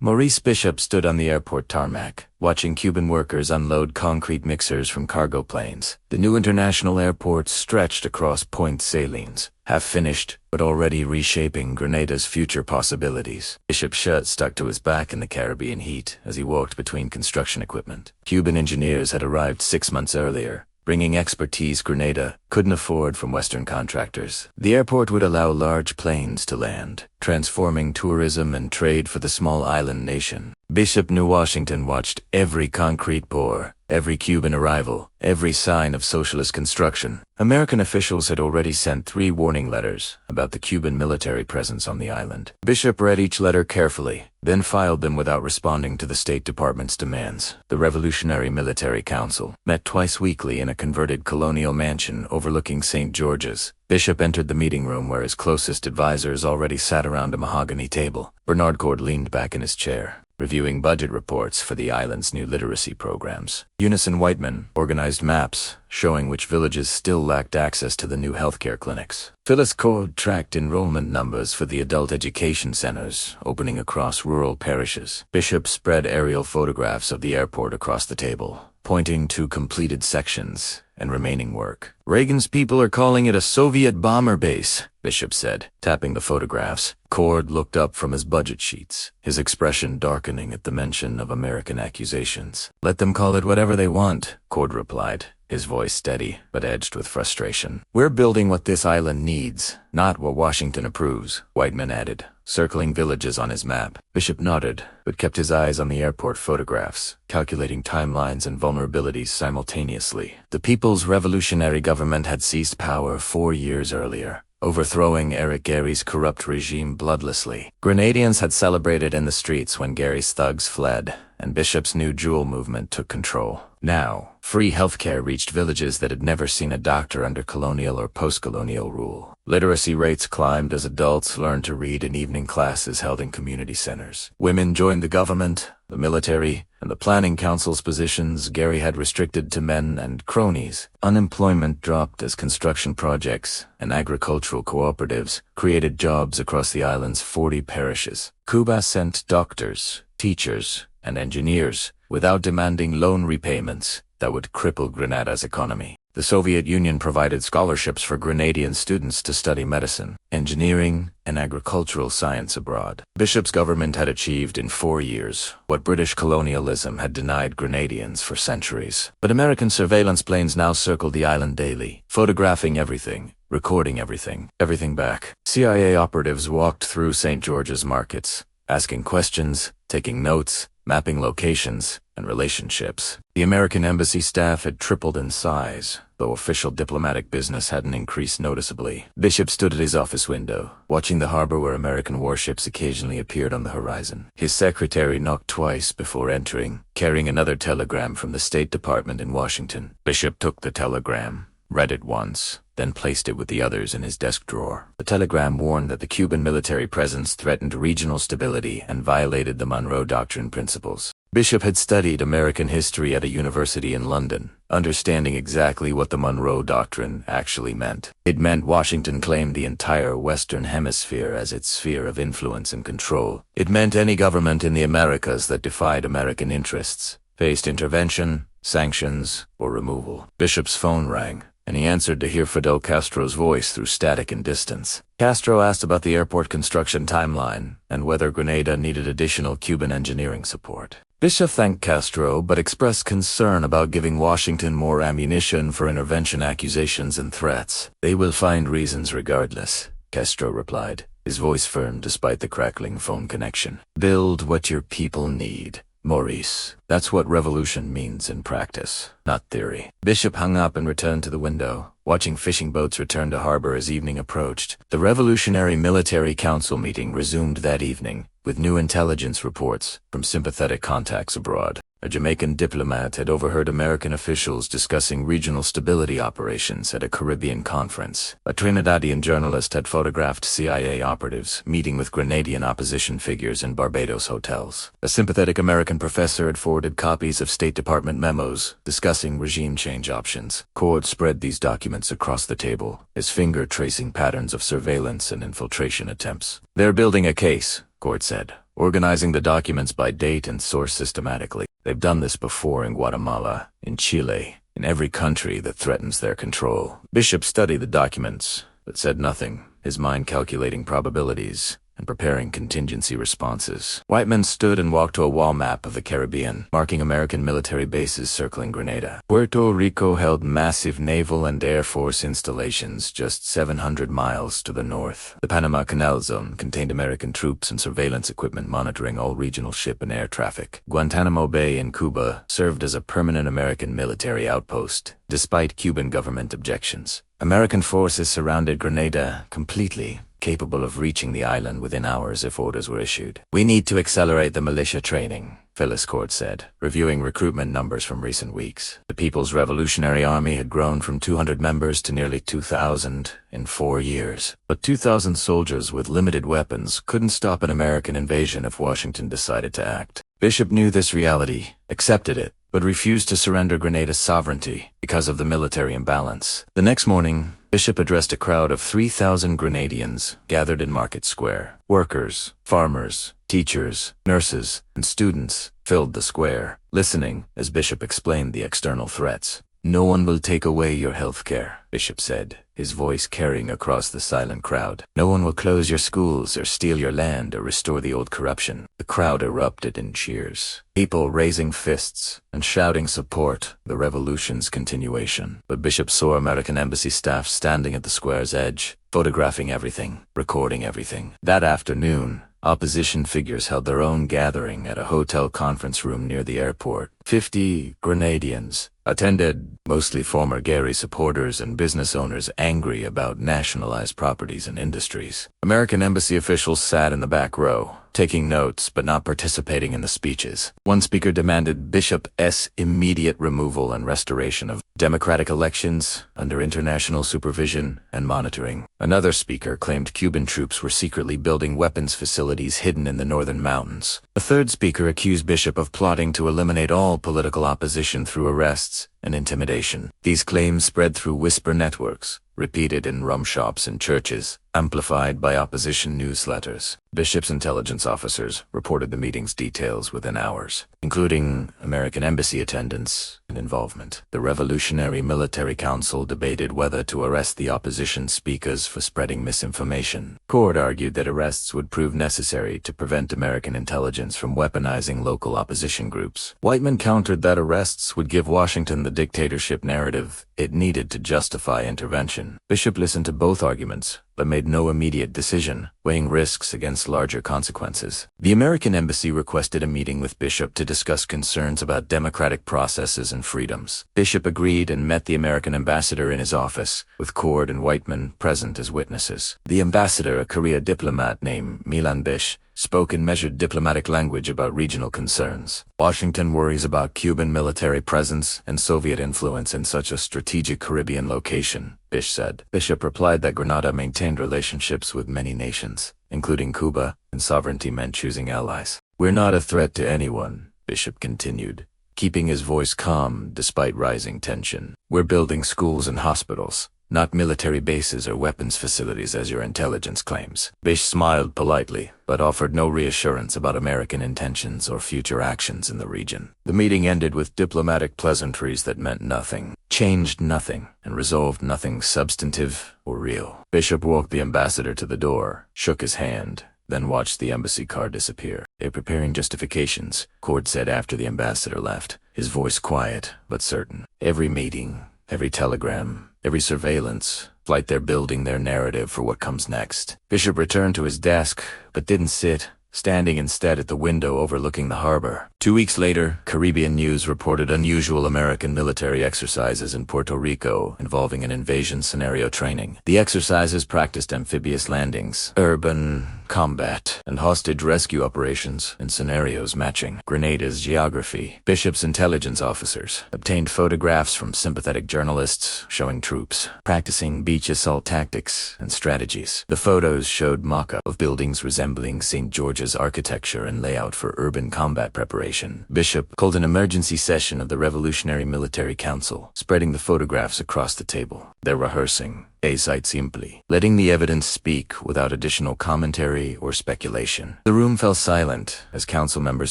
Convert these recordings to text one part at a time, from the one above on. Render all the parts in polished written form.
Maurice Bishop stood on the airport tarmac, watching Cuban workers unload concrete mixers from cargo planes. The new international airport stretched across Point Salines, half finished, but already reshaping Grenada's future possibilities. Bishop's shirt stuck to his back in the Caribbean heat as he walked between construction equipment. Cuban engineers had arrived 6 months earlier, bringing expertise Grenada couldn't afford from Western contractors. The airport would allow large planes to land, transforming tourism and trade for the small island nation. Bishop knew Washington watched every concrete pour, every Cuban arrival, every sign of socialist construction. American officials had already sent 3 warning letters about the Cuban military presence on the island. Bishop read each letter carefully, then filed them without responding to the State Department's demands. The Revolutionary Military Council met twice weekly in a converted colonial mansion overlooking St. George's. Bishop entered the meeting room where his closest advisors already sat around a mahogany table. Bernard Cord leaned back in his chair, reviewing budget reports for the island's new literacy programs. Unison Whiteman organized maps showing which villages still lacked access to the new healthcare clinics. Phyllis Cord tracked enrollment numbers for the adult education centers opening across rural parishes. Bishop spread aerial photographs of the airport across the table, pointing to completed sections and remaining work. Reagan's people are calling it a Soviet bomber base, Bishop said, tapping the photographs. Cord looked up from his budget sheets, his expression darkening at the mention of American accusations. Let them call it whatever they want, Cord replied, his voice steady but edged with frustration. We're building what this island needs, not what Washington approves, Whiteman added, circling villages on his map. Bishop nodded, but kept his eyes on the airport photographs, calculating timelines and vulnerabilities simultaneously. The People's Revolutionary Government had seized power 4 years earlier, overthrowing Eric Gary's corrupt regime bloodlessly. Grenadians had celebrated in the streets when Gary's thugs fled, and Bishop's new Jewel movement took control. Now, free healthcare reached villages that had never seen a doctor under colonial or post-colonial rule. Literacy rates climbed as adults learned to read in evening classes held in community centers. Women joined the government, the military, and the planning council's positions Gary had restricted to men and cronies. Unemployment dropped as construction projects and agricultural cooperatives created jobs across the island's 40 parishes. Cuba sent doctors, teachers, and engineers without demanding loan repayments that would cripple Grenada's economy. The Soviet Union provided scholarships for Grenadian students to study medicine, engineering, and agricultural science abroad. Bishop's government had achieved in 4 years what British colonialism had denied Grenadians for centuries. But American surveillance planes now circled the island daily, photographing everything, recording everything back. CIA operatives walked through St. George's markets, asking questions, taking notes, mapping locations and relationships. The American embassy staff had tripled in size, though official diplomatic business hadn't increased noticeably. Bishop stood at his office window, watching the harbor where American warships occasionally appeared on the horizon. His secretary knocked twice before entering, carrying another telegram from the State Department in Washington. Bishop took the telegram, read it once, then placed it with the others in his desk drawer. The telegram warned that the Cuban military presence threatened regional stability and violated the Monroe Doctrine principles. Bishop had studied American history at a university in London, understanding exactly what the Monroe Doctrine actually meant. It meant Washington claimed the entire Western Hemisphere as its sphere of influence and control. It meant any government in the Americas that defied American interests faced intervention, sanctions, or removal. Bishop's phone rang, and he answered to hear Fidel Castro's voice through static and distance. Castro asked about the airport construction timeline and whether Grenada needed additional Cuban engineering support. Bishop thanked Castro but expressed concern about giving Washington more ammunition for intervention accusations and threats. They will find reasons regardless, Castro replied, his voice firm despite the crackling phone connection. Build what your people need, Maurice. That's what revolution means in practice, not theory. Bishop hung up and returned to the window, watching fishing boats return to harbor as evening approached. The Revolutionary Military Council meeting resumed that evening, with new intelligence reports from sympathetic contacts abroad. A Jamaican diplomat had overheard American officials discussing regional stability operations at a Caribbean conference. A Trinidadian journalist had photographed CIA operatives meeting with Grenadian opposition figures in Barbados hotels. A sympathetic American professor had forwarded copies of State Department memos discussing regime change options. Cord spread these documents across the table, his finger tracing patterns of surveillance and infiltration attempts. They're building a case, Cord said, organizing the documents by date and source systematically. They've done this before in Guatemala, in Chile, in every country that threatens their control. Bishop studied the documents, but said nothing, his mind calculating probabilities and preparing contingency responses. Whiteman stood and walked to a wall map of the Caribbean, marking American military bases circling Grenada. Puerto Rico held massive naval and air force installations just 700 miles to the north. The Panama Canal Zone contained American troops and surveillance equipment monitoring all regional ship and air traffic. Guantanamo Bay in Cuba served as a permanent American military outpost, despite Cuban government objections. American forces surrounded Grenada completely, capable of reaching the island within hours if orders were issued. "We need to accelerate the militia training," Phyllis Court said, reviewing recruitment numbers from recent weeks. The People's Revolutionary Army had grown from 200 members to nearly 2,000 in 4 years. But 2,000 soldiers with limited weapons couldn't stop an American invasion if Washington decided to act. Bishop knew this reality, accepted it, but refused to surrender Grenada's sovereignty because of the military imbalance. The next morning, Bishop addressed a crowd of 3,000 Grenadians gathered in Market Square. Workers, farmers, teachers, nurses, and students filled the square, listening as Bishop explained the external threats. "No one will take away your health care," Bishop said, his voice carrying across the silent crowd. "No one will close your schools or steal your land or restore the old corruption." The crowd erupted in cheers, people raising fists and shouting support the revolution's continuation. But Bishop saw American embassy staff standing at the square's edge, photographing everything, recording everything. That afternoon, opposition figures held their own gathering at a hotel conference room near the airport. 50 Grenadians attended, mostly former Gary supporters and business owners angry about nationalized properties and industries. American embassy officials sat in the back row, taking notes but not participating in the speeches. One speaker demanded Bishop's immediate removal and restoration of democratic elections under international supervision and monitoring. Another speaker claimed Cuban troops were secretly building weapons facilities hidden in the northern mountains. A third speaker accused Bishop of plotting to eliminate all political opposition through arrests and intimidation. These claims spread through whisper networks, repeated in rum shops and churches, amplified by opposition newsletters. Bishop's intelligence officers reported the meeting's details within hours, including American embassy attendance and involvement. The Revolutionary Military Council debated whether to arrest the opposition speakers for spreading misinformation. Court argued that arrests would prove necessary to prevent American intelligence from weaponizing local opposition groups. Whiteman countered that arrests would give Washington the dictatorship narrative it needed to justify intervention. Bishop listened to both arguments, but made no immediate decision, weighing risks against larger consequences. The American embassy requested a meeting with Bishop to discuss concerns about democratic processes and freedoms. Bishop agreed and met the American ambassador in his office, with Cord and Whiteman present as witnesses. The ambassador, a Korea diplomat named Milan Bish, spoke in measured diplomatic language about regional concerns. Washington worries about Cuban military presence and Soviet influence in such a strategic Caribbean location, Bish said. Bishop replied that Grenada maintained relationships with many nations, including Cuba, and sovereignty meant choosing allies. "We're not a threat to anyone," Bishop continued, keeping his voice calm despite rising tension. "We're building schools and hospitals, not military bases or weapons facilities as your intelligence claims." Bish smiled politely, but offered no reassurance about American intentions or future actions in the region. The meeting ended with diplomatic pleasantries that meant nothing, changed nothing, and resolved nothing substantive or real. Bishop walked the ambassador to the door, shook his hand, then watched the embassy car disappear. "They're preparing justifications," Cord said after the ambassador left, his voice quiet but certain. "Every meeting, every telegram, every surveillance, like they're building their narrative for what comes next." Bishop returned to his desk, but didn't sit, standing instead at the window overlooking the harbor. 2 weeks later, Caribbean News reported unusual American military exercises in Puerto Rico involving an invasion scenario training. The exercises practiced amphibious landings, urban combat, and hostage rescue operations in scenarios matching Grenada's geography. Bishop's intelligence officers obtained photographs from sympathetic journalists showing troops practicing beach assault tactics and strategies. The photos showed mock-up of buildings resembling St. George's architecture and layout for urban combat preparation. Bishop called an emergency session of the Revolutionary Military Council, spreading the photographs across the table. They're rehearsing. Cite simply, letting the evidence speak without additional commentary or speculation. The room fell silent as council members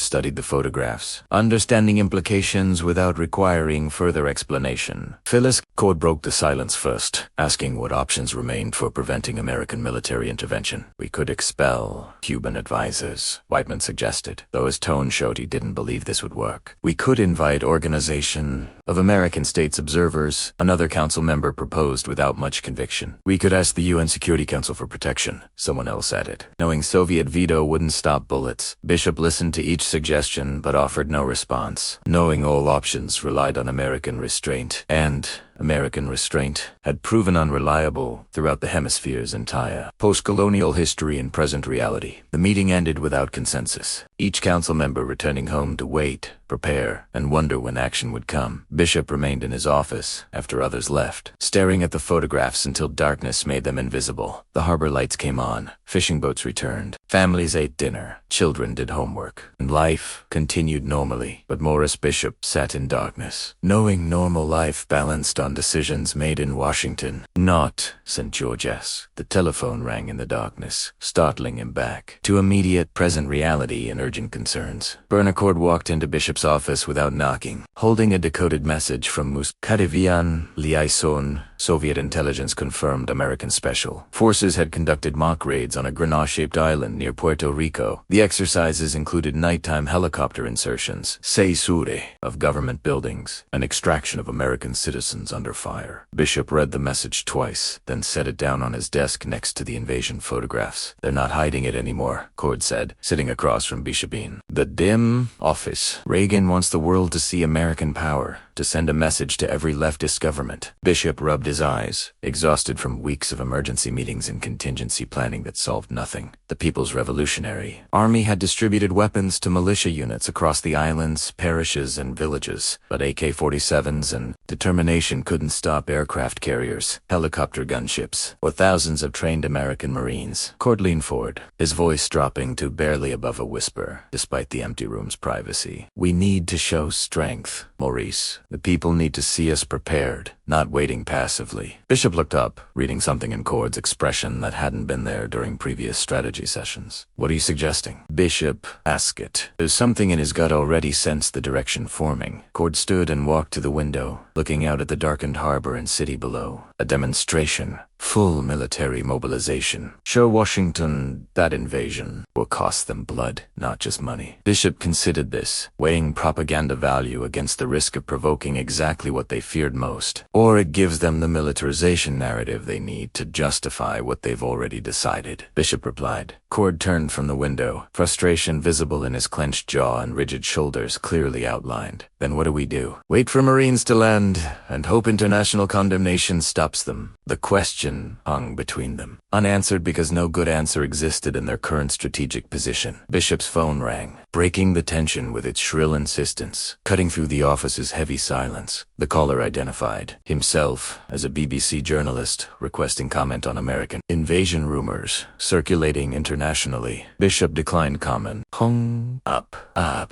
studied the photographs, understanding implications without requiring further explanation. Phyllis Cord broke the silence first, asking what options remained for preventing American military intervention. We could expel Cuban advisors, Whiteman suggested, though his tone showed he didn't believe this would work. We could invite Organization of American States Observers, another council member proposed without much conviction. We could ask the UN Security Council for protection, someone else added. Knowing Soviet veto wouldn't stop bullets, Bishop listened to each suggestion but offered no response. Knowing all options relied on American restraint, and American restraint had proven unreliable throughout the hemisphere's entire post-colonial history and present reality. The meeting ended without consensus, each council member returning home to wait, prepare, and wonder when action would come. Bishop remained in his office after others left, staring at the photographs until darkness made them invisible. The harbor lights came on, fishing boats returned, families ate dinner, children did homework, and life continued normally. But Maurice Bishop sat in darkness, knowing normal life balanced on decisions made in Washington, not St. George's. The telephone rang in the darkness, startling him back to immediate present reality and urgent concerns. Bernacourt walked into Bishop's office without knocking, holding a decoded message from Muscadivian Liaison. Soviet intelligence confirmed American special forces had conducted mock raids on a grenade-shaped island near Puerto Rico. The exercises included nighttime helicopter insertions, seisure of government buildings, and extraction of American citizens under fire. Bishop read the message twice, then set it down on his desk next to the invasion photographs. They're not hiding it anymore, Cord said, sitting across from Bishopine. The dim office. Reagan wants the world to see American power, to send a message to every leftist government. Bishop rubbed his eyes, exhausted from weeks of emergency meetings and contingency planning that solved nothing. The People's Revolutionary Army had distributed weapons to militia units across the islands, parishes, and villages, but AK-47s and determination couldn't stop aircraft carriers, helicopter gunships, or thousands of trained American Marines. Cord leaned forward, his voice dropping to barely above a whisper, despite the empty room's privacy. We need to show strength, Maurice. The people need to see us prepared, not waiting passively. Bishop looked up, reading something in Cord's expression that hadn't been there during previous strategy sessions. What are you suggesting? Bishop asked it. There's something in his gut already sensed the direction forming. Cord stood and walked to the window, looking out at the darkened harbor and city below. A demonstration. Full military mobilization. Show Washington that invasion will cost them blood, not just money. Bishop considered this, weighing propaganda value against the risk of provoking exactly what they feared most. Or it gives them the militarization narrative they need to justify what they've already decided. Bishop replied. Cord turned from the window, frustration visible in his clenched jaw and rigid shoulders clearly outlined. Then what do we do? Wait for Marines to land and hope international condemnation stops them. The question hung between them, unanswered because no good answer existed in their current strategic position. Bishop's phone rang, breaking the tension with its shrill insistence, cutting through the office's heavy silence. The caller identified himself as a BBC journalist requesting comment on American invasion rumors circulating internationally. Bishop declined comment. Hung up.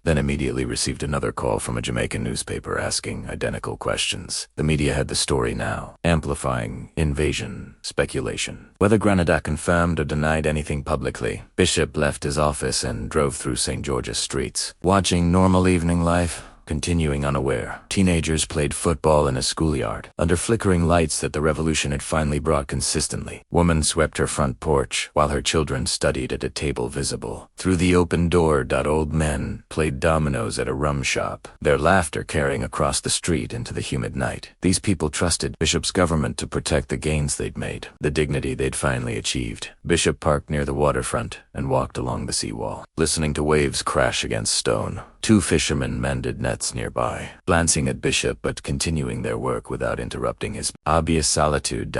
Then immediately received another call from a Jamaican newspaper asking identical questions. The media had the story now, amplifying invasion speculation. Whether Grenada confirmed or denied anything publicly, Bishop left his office and drove through St. George's streets, watching normal evening life continuing unaware. Teenagers played football in a schoolyard, under flickering lights that the revolution had finally brought consistently. Woman swept her front porch, while her children studied at a table visible. Through the open door, old men played dominoes at a rum shop, their laughter carrying across the street into the humid night. These people trusted Bishop's government to protect the gains they'd made, the dignity they'd finally achieved. Bishop parked near the waterfront and walked along the seawall, listening to waves crash against stone. Two fishermen mended nets nearby, glancing at Bishop but continuing their work without interrupting his obvious solitude.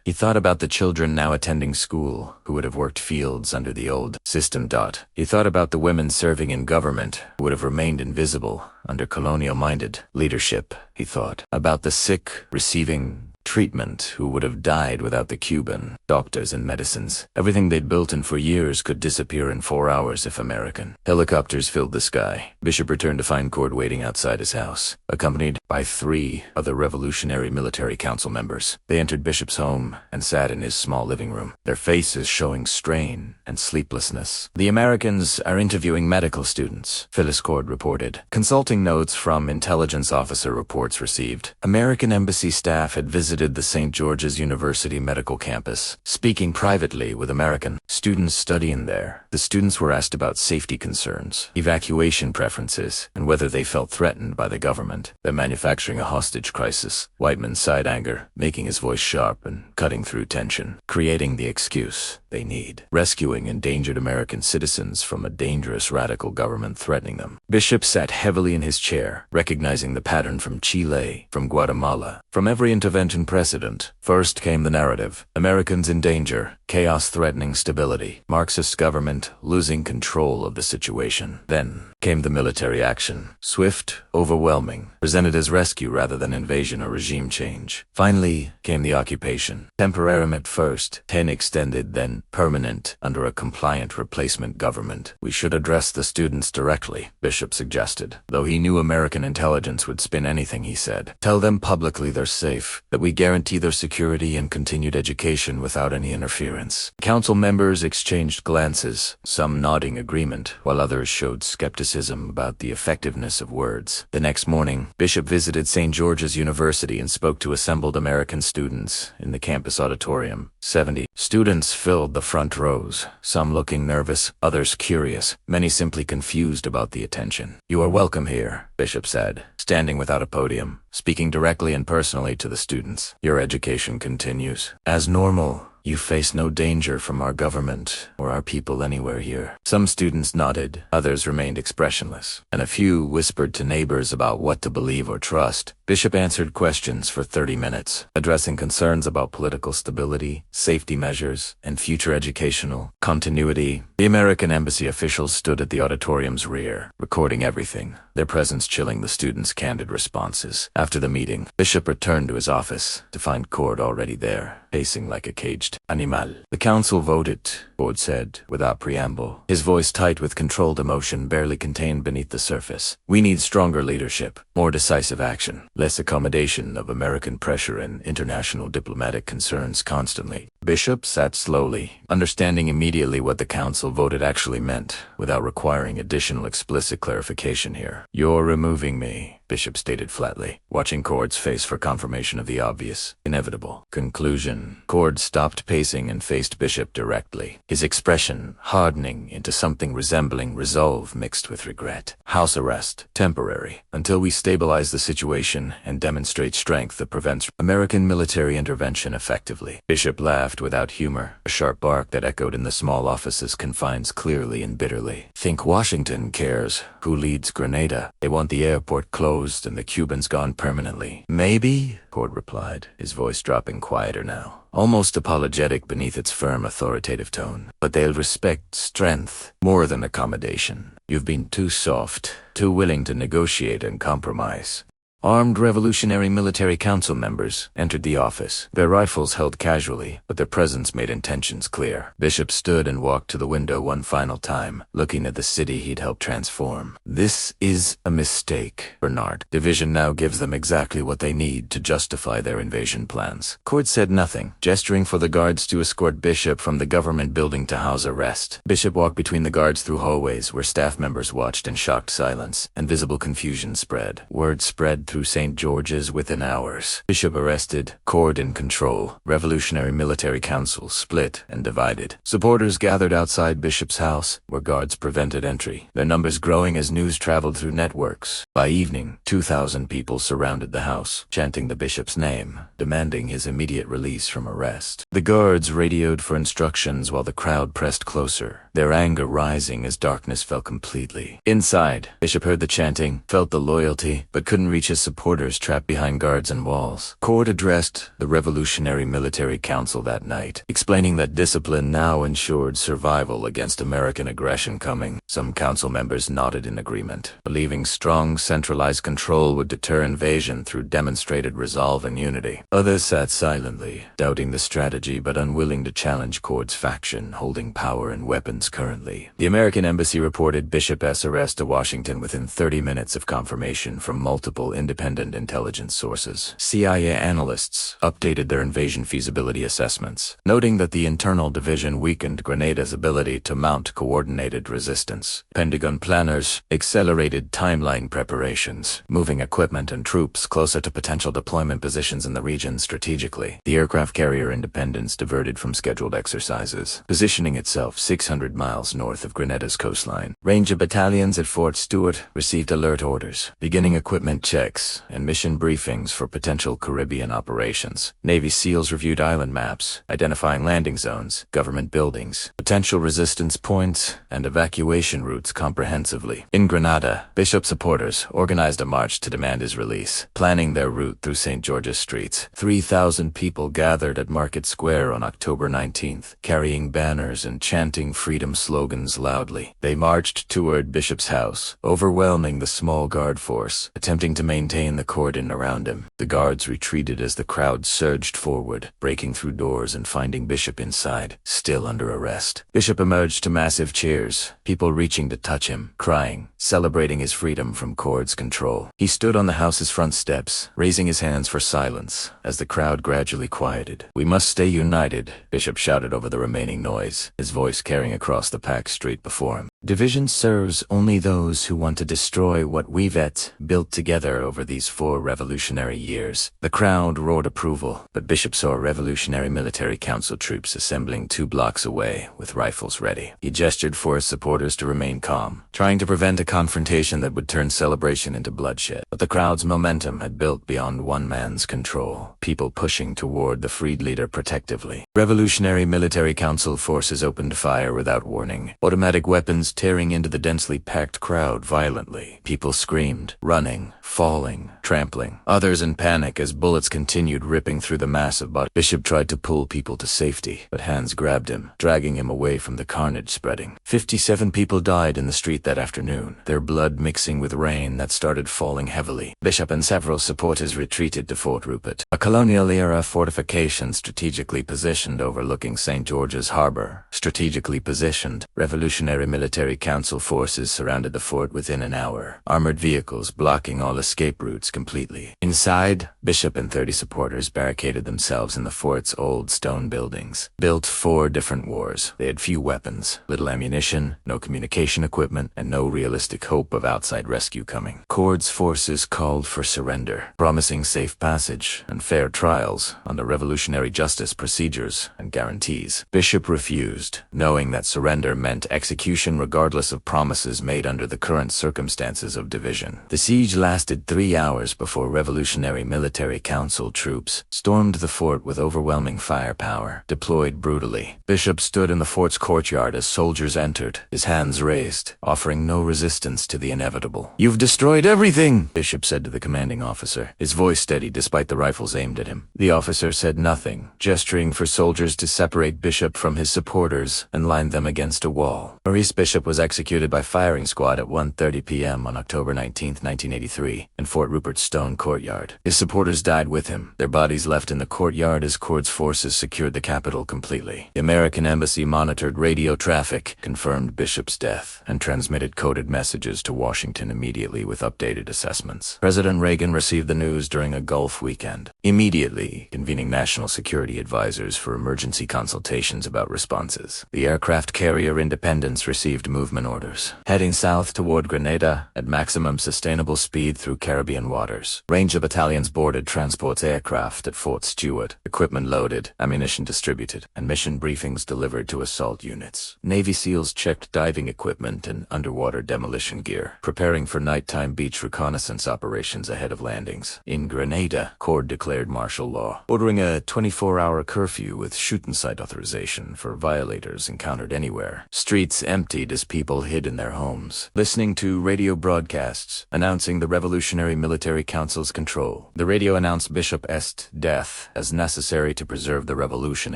He thought about the children now attending school, who would have worked fields under the old system. He thought about the women serving in government, who would have remained invisible under colonial-minded leadership. He thought about the sick receiving treatment, who would have died without the Cuban doctors and medicines. Everything they'd built in for years could disappear in 4 hours if American. Helicopters filled the sky. Bishop returned to find Cord waiting outside his house, accompanied by 3 other Revolutionary Military Council members. They entered Bishop's home and sat in his small living room, their faces showing strain and sleeplessness. "The Americans are interviewing medical students," Phyllis Cord reported, consulting notes from intelligence officer reports received. American embassy staff had visited the St. George's University medical campus, speaking privately with American students studying there. The students were asked about safety concerns, evacuation preferences, and whether they felt threatened by the government. "They're manufacturing a hostage crisis," Whiteman sighed anger, making his voice sharp and cutting through tension, creating the excuse they need, rescuing endangered American citizens from a dangerous radical government threatening them. Bishop sat heavily in his chair, recognizing the pattern from Chile, from Guatemala, from every intervention precedent. First came the narrative: Americans in danger, chaos threatening stability, Marxist government losing control of the situation. Then came the military action, swift, overwhelming, presented as rescue rather than invasion or regime change. Finally came the occupation, temporary at first, then extended, then permanent, under a compliant replacement government. "We should address the students directly," Bishop suggested, though he knew American intelligence would spin anything he said. "Tell them publicly they're safe, that we guarantee their security and continued education without any interference." Council members exchanged glances, some nodding agreement, while others showed skepticism about the effectiveness of words. The next morning, Bishop visited St. George's University and spoke to assembled American students in the campus auditorium. 70 students filled the front rows, some looking nervous, others curious, many simply confused about the attention. "You are welcome here," Bishop said, standing without a podium, speaking directly and personally to the students. "Your education continues as normal. You face no danger from our government or our people anywhere here." Some students nodded, others remained expressionless, and a few whispered to neighbors about what to believe or trust. Bishop answered questions for 30 minutes, addressing concerns about political stability, safety measures, and future educational continuity. The American embassy officials stood at the auditorium's rear, recording everything, their presence chilling the students' candid responses. After the meeting, Bishop returned to his office to find Cord already there, pacing like a caged animal. "The council voted," Cord said, without preamble, his voice tight with controlled emotion barely contained beneath the surface. "We need stronger leadership, more decisive action, less accommodation of American pressure and international diplomatic concerns constantly." Bishop sat slowly, understanding immediately what the council voted actually meant, without requiring additional explicit clarification here. "You're removing me," Bishop stated flatly, watching Cord's face for confirmation of the obvious, inevitable conclusion. Cord stopped pacing and faced Bishop directly, his expression hardening into something resembling resolve mixed with regret. "House arrest, temporary, until we stabilize the situation and demonstrate strength that prevents American military intervention effectively." Bishop laughed without humor, a sharp bark that echoed in the small office's confines clearly and bitterly. "Think Washington cares who leads Grenada? They want the airport closed and the Cubans gone permanently." "Maybe," Cord replied, his voice dropping quieter now, almost apologetic beneath its firm authoritative tone. "But they'll respect strength more than accommodation. You've been too soft, too willing to negotiate and compromise." Armed Revolutionary Military Council members entered the office, their rifles held casually, but their presence made intentions clear. Bishop stood and walked to the window one final time, looking at the city he'd helped transform. "This is a mistake, Bernard. Division now gives them exactly what they need to justify their invasion plans." Cord said nothing, gesturing for the guards to escort Bishop from the government building to house arrest. Bishop walked between the guards through hallways where staff members watched in shocked silence, and visible confusion spread. Word spread through St. George's within hours. Bishop arrested, Cord in control. Revolutionary Military Council split and divided. Supporters gathered outside Bishop's house, where guards prevented entry, their numbers growing as news traveled through networks. By evening, 2,000 people surrounded the house, chanting the bishop's name, demanding his immediate release from arrest. The guards radioed for instructions while the crowd pressed closer, their anger rising as darkness fell completely. Inside, Bishop heard the chanting, felt the loyalty, but couldn't reach his his supporters trapped behind guards and walls. Cord addressed the Revolutionary Military Council that night, explaining that discipline now ensured survival against American aggression coming. Some council members nodded in agreement, believing strong centralized control would deter invasion through demonstrated resolve and unity. Others sat silently, doubting the strategy but unwilling to challenge Cord's faction holding power and weapons currently. The American embassy reported Bishop's arrest to Washington within 30 minutes of confirmation from multiple independent intelligence sources. CIA analysts updated their invasion feasibility assessments, noting that the internal division weakened Grenada's ability to mount coordinated resistance. Pentagon planners accelerated timeline preparations, moving equipment and troops closer to potential deployment positions in the region strategically. The aircraft carrier Independence diverted from scheduled exercises, positioning itself 600 miles north of Grenada's coastline. Ranger battalions at Fort Stewart received alert orders, beginning equipment checks and mission briefings for potential Caribbean operations. Navy SEALs reviewed island maps, identifying landing zones, government buildings, potential resistance points, and evacuation routes comprehensively. In Grenada, Bishop supporters organized a march to demand his release, planning their route through St. George's streets. 3,000 people gathered at Market Square on October 19th, carrying banners and chanting freedom slogans loudly. They marched toward Bishop's house, overwhelming the small guard force, attempting to maintain the cordon around him. The guards retreated as the crowd surged forward, breaking through doors and finding Bishop inside, still under arrest. Bishop emerged to massive cheers, people reaching to touch him, crying, celebrating his freedom from Cord's control. He stood on the house's front steps, raising his hands for silence as the crowd gradually quieted. "We must stay united," Bishop shouted over the remaining noise, his voice carrying across the packed street before him. "Division serves only those who want to destroy what we've built together over these 4 revolutionary years." The crowd roared approval, but Bishop saw Revolutionary Military Council troops assembling 2 blocks away with rifles ready. He gestured for his supporters to remain calm, trying to prevent a confrontation that would turn celebration into bloodshed. But the crowd's momentum had built beyond one man's control, people pushing toward the freed leader protectively. Revolutionary Military Council forces opened fire without warning, automatic weapons tearing into the densely packed crowd violently. People screamed, running, falling, trampling, others in panic as bullets continued ripping through the mass of bodies. Bishop tried to pull people to safety, but hands grabbed him, dragging him away from the carnage spreading. 57 people died in the street that afternoon, their blood mixing with rain that started falling heavily. Bishop and several supporters retreated to Fort Rupert, a colonial-era fortification strategically positioned overlooking St. George's Harbor. Strategically positioned, Revolutionary Military Council forces surrounded the fort within an hour, armored vehicles blocking all escape routes completely. Inside, Bishop and 30 supporters barricaded themselves in the fort's old stone buildings. Built 4 different wars, they had few weapons, little ammunition, no communication equipment, and no realistic hope of outside rescue coming. Cord's forces called for surrender, promising safe passage and fair trials under revolutionary justice procedures and guarantees. Bishop refused, knowing that surrender meant execution regardless of promises made under the current circumstances of division. The siege lasted 3 hours before Revolutionary Military Council troops stormed the fort with overwhelming firepower, deployed brutally. Bishop stood in the fort's courtyard as soldiers entered, his hands raised, offering no resistance to the inevitable. "You've destroyed everything," Bishop said to the commanding officer, his voice steady despite the rifles aimed at him. The officer said nothing, gesturing for soldiers to separate Bishop from his supporters and line them against a wall. Maurice Bishop was executed by firing squad at 1:30 p.m. on October 19, 1983, in Fort Rupert's stone courtyard. His supporters died with him, their bodies left in the courtyard as Cord's forces secured the capital completely. The American embassy monitored radio traffic, confirmed Bishop's death, and transmitted coded messages to Washington immediately with updated assessments. President Reagan received the news during a Gulf weekend, immediately convening national security advisors for emergency consultations about responses. The aircraft carrier Independence received movement orders, heading south toward Grenada at maximum sustainable speed through Caribbean waters. Ranger battalions boarded boarded transports aircraft at Fort Stewart, equipment loaded, ammunition distributed, and mission briefings delivered to assault units. Navy SEALs checked diving equipment and underwater demolition gear, preparing for nighttime beach reconnaissance operations ahead of landings. In Grenada, CORD declared martial law, ordering a 24-hour curfew with shoot-and-sight authorization for violators encountered anywhere. Streets emptied as people hid in their homes, listening to radio broadcasts announcing the Revolutionary Military Council's control. The radio announced Bishop's death as necessary to preserve the revolution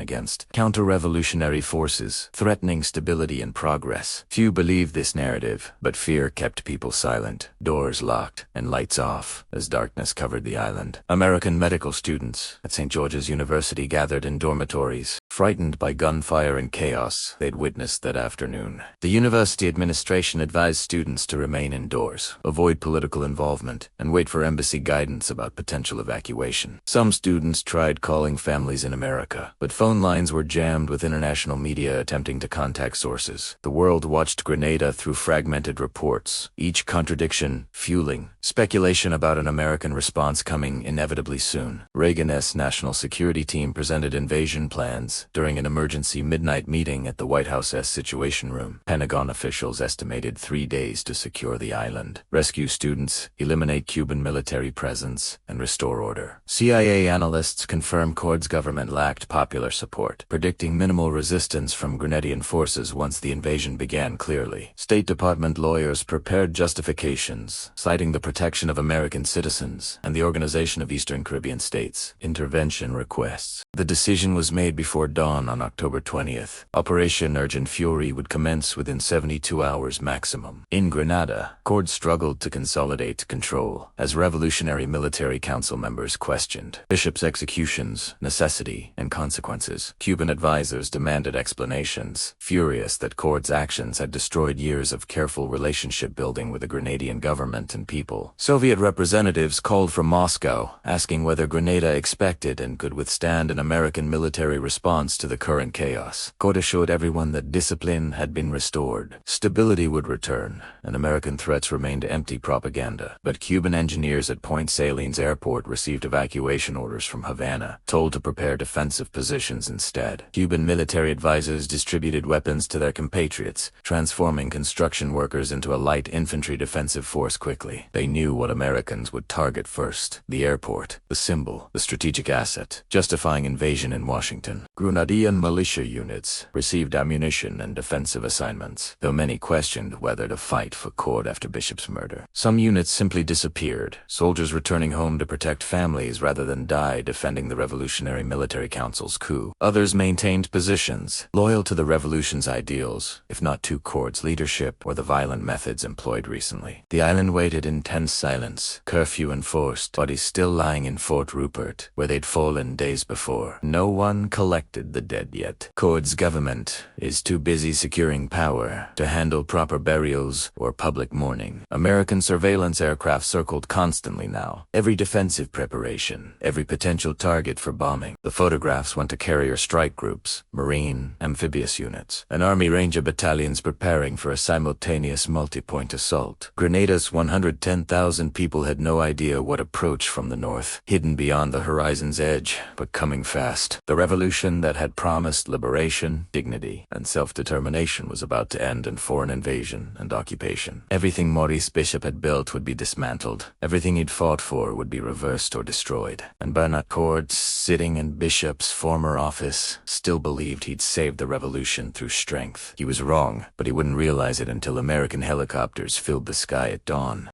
against counter-revolutionary forces, threatening stability and progress. Few believed this narrative, but fear kept people silent, doors locked, and lights off as darkness covered the island. American medical students at St. George's University gathered in dormitories, frightened by gunfire and chaos they'd witnessed that afternoon. The university administration advised students to remain indoors, avoid political involvement, and wait for embassy guidance about potential evacuation. Some students tried calling families in America, but phone lines were jammed with international media attempting to contact sources. The world watched Grenada through fragmented reports, each contradiction fueling speculation about an American response coming inevitably soon. Reagan's national security team presented invasion plans during an emergency midnight meeting at the White House's Situation Room. Pentagon officials estimated 3 days to secure the island, rescue students, eliminate Cuban military presence, and restore order. CIA analysts confirmed CORD's government lacked popular support, predicting minimal resistance from Grenadian forces once the invasion began clearly. State Department lawyers prepared justifications, citing the protection of American citizens and the Organization of Eastern Caribbean States intervention requests. The decision was made before dawn on October 20th. Operation Urgent Fury would commence within 72 hours maximum. In Grenada, CORD struggled to consolidate control as Revolutionary Military Council members questioned Bishop's executions, necessity, and consequences. Cuban advisors demanded explanations, furious that CORD's actions had destroyed years of careful relationship building with the Grenadian government and people. Soviet representatives called from Moscow, asking whether Grenada expected and could withstand an American military response to the current chaos. CORD assured everyone that discipline had been restored, stability would return, and American threats remained empty propaganda. But Cuban engineers at Point Salines Airport received evacuation orders from Havana, told to prepare defensive positions instead. Cuban military advisors distributed weapons to their compatriots, transforming construction workers into a light infantry defensive force quickly. They knew what Americans would target first: the airport, the symbol, the strategic asset, justifying invasion in Washington. Grenadian militia units received ammunition and defensive assignments, though many questioned whether to fight for CORD after Bishop's murder. Some units simply disappeared, soldiers returning home to protect families rather than die defending the Revolutionary Military Council's coup. Others maintained positions, loyal to the revolution's ideals, if not to CORD's leadership or the violent methods employed recently. The island waited in tense silence, curfew enforced, bodies still lying in Fort Rupert, where they'd fallen days before. No one collected the dead yet. CORD's government is too busy securing power to handle proper burials or public mourning. American surveillance aircraft circled constantly now, every defensive preparation, every potential target for bombing. The photographs went to carrier strike groups, Marine, amphibious units, and Army Ranger battalions preparing for a simultaneous multi-point assault. Grenada's 110,000 people had no idea what approached from the north, hidden beyond the horizon's edge, but coming fast. The revolution that had promised liberation, dignity, and self-determination was about to end in foreign invasion and occupation. Everything Maurice Bishop had built would be dismantled. Everything he'd fought for would be reversed or destroyed. And Bernard CORD, sitting in Bishop's former office, still believed he'd saved the revolution through strength. He was wrong, but he wouldn't realize it until American helicopters filled the sky at dawn.